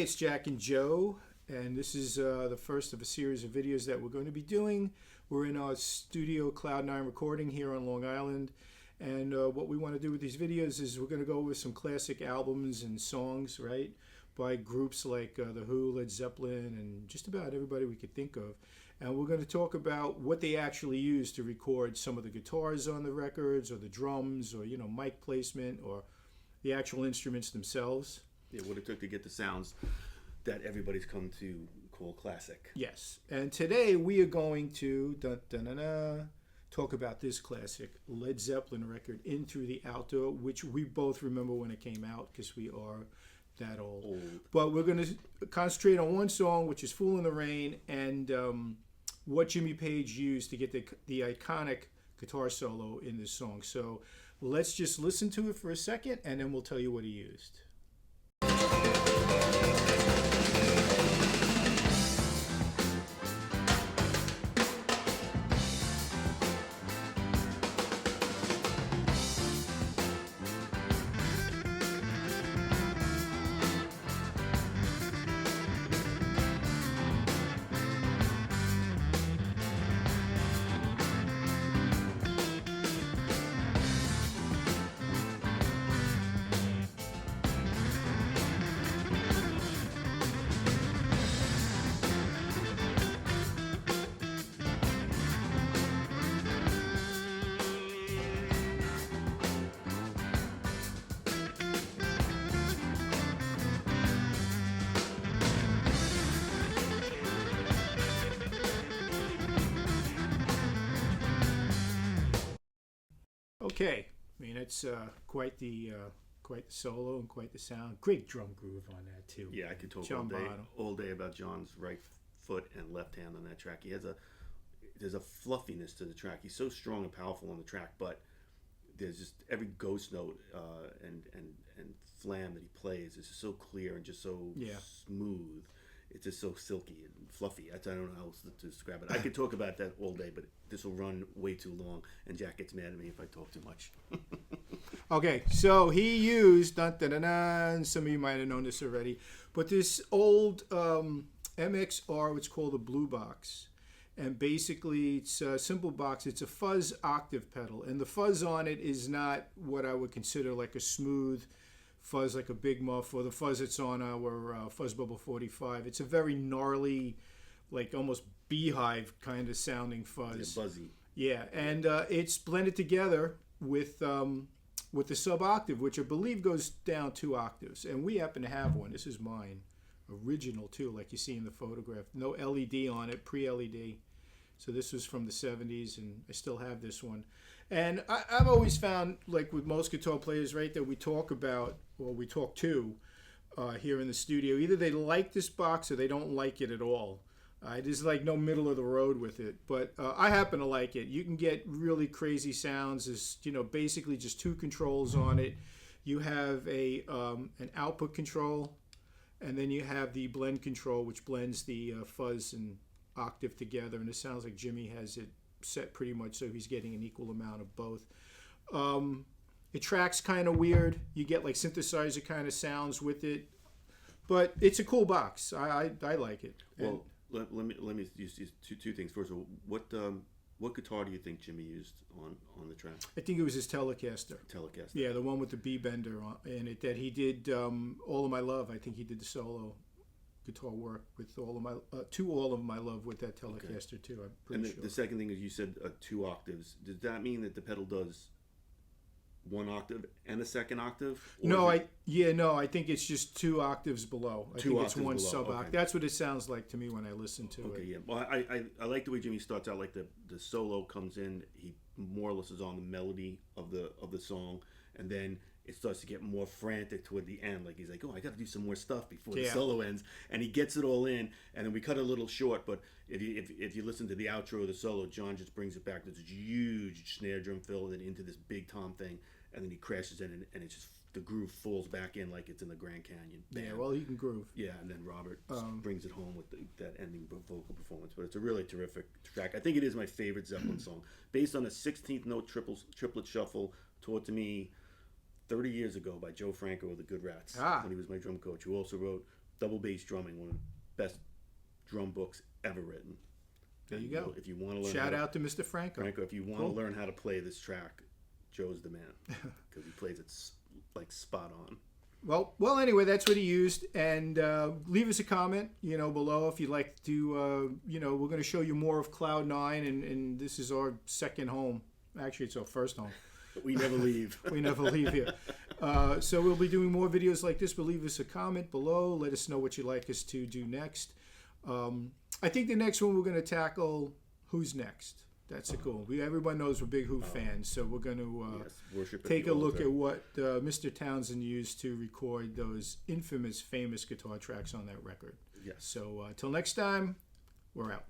it's Jack and Joe, and this is the first of a series of videos that we're going to be doing. We're in our studio Cloud9 recording here on Long Island, and what we want to do with these videos is we're going to go over some classic albums and songs, right, by groups like The Who, Led Zeppelin, and just about everybody we could think of. And we're going to talk about what they actually use to record some of the guitars on the records, or the drums, or, you know, mic placement, or the actual instruments themselves. Yeah, what it took to get the sounds that everybody's come to call classic. Yes, and today we are going to talk about this classic Led Zeppelin record, In Through the Outdoor, which we both remember when it came out because we are that old. But we're going to concentrate on one song, which is Fool in the Rain, and what Jimmy Page used to get the iconic guitar solo in this song. So let's just listen to it for a second, and then we'll tell you what he used. Okay, I mean it's quite the solo and quite the sound. Great drum groove on that too. Yeah, I could talk John all day about John's right foot and left hand on that track. There's a fluffiness to the track. He's so strong and powerful on the track, but there's just every ghost note and flam that he plays is just so clear and just so smooth. It's just so silky and fluffy. I don't know how else to describe it. I could talk about that all day, but this will run way too long, and Jack gets mad at me if I talk too much. Okay, so he used, and some of you might have known this already, but this old MXR, what's called a Blue Box. And basically, it's a simple box. It's a fuzz octave pedal, and the fuzz on it is not what I would consider like a smooth fuzz, like a Big Muff, or the fuzz that's on our Fuzz Bubble 45. It's a very gnarly, like almost beehive kind of sounding fuzz. Yeah, buzzy. Yeah, and it's blended together with the sub octave, which I believe goes down 2 octaves. And we happen to have one. This is mine, original too, like you see in the photograph. No LED on it, pre-LED. So this was from the 70s, and I still have this one. And I've always found, like with most guitar players, right, that we talk about, or we talk to here in the studio, either they like this box or they don't like it at all. There's like no middle of the road with it. But I happen to like it. You can get really crazy sounds. There's, you know, basically just 2 controls on it. You have an output control, and then you have the blend control, which blends the fuzz and octave together. And it sounds like Jimmy has it set pretty much so he's getting an equal amount of both. It tracks kind of weird. You get like synthesizer kind of sounds with it, but it's a cool box. I like it. Well, let me use two things. First of all, what guitar do you think Jimmy used on the track? I think it was his Telecaster. Telecaster. Yeah, the one with the B bender in it that he did All of My Love. I think he did the solo guitar work with All of My Love with that Telecaster too. I'm pretty sure. The second thing is you said 2 octaves. Does that mean that the pedal does 1 octave and a second octave? No, I think it's just 2 octaves below. I think it's 1 below. sub octave. Okay. That's what it sounds like to me when I listen to it. Okay, yeah. Well, I like the way Jimmy starts out. Like the solo comes in, he more or less is on the melody of the song, and then it starts to get more frantic toward the end. Like he's like, oh, I got to do some more stuff before the solo ends, and he gets it all in. And then we cut it a little short, but if you listen to the outro of the solo, John just brings it back to this huge snare drum fill, and then into this big tom thing, and then he crashes in, and it's just the groove falls back in like it's in the Grand Canyon. Bam. Yeah, well, he can groove. Yeah, and then Robert brings it home with that ending vocal performance. But it's a really terrific track. I think it is my favorite Zeppelin song, based on a 16th note triplet shuffle taught to me 30 years ago by Joe Franco of the Good Rats, when he was my drum coach, who also wrote Double Bass Drumming, one of the best drum books ever written. There you go. If you want to learn, shout out to Mr. Franco. If you want to learn how to play this track, Joe's the man because he plays it like spot on. Well. Anyway, that's what he used, and leave us a comment, below if you'd like to. We're going to show you more of Cloud 9, and this is our second home. Actually, it's our first home. We never leave. We never leave here. So we'll be doing more videos like this. But leave us a comment below. Let us know what you'd like us to do next. I think the next one we're going to tackle Who's Next. That's a cool one. Everyone knows we're big Who fans, so we're going to take a look at what Mr. Townsend used to record those famous guitar tracks on that record. Yes. So till next time, we're out.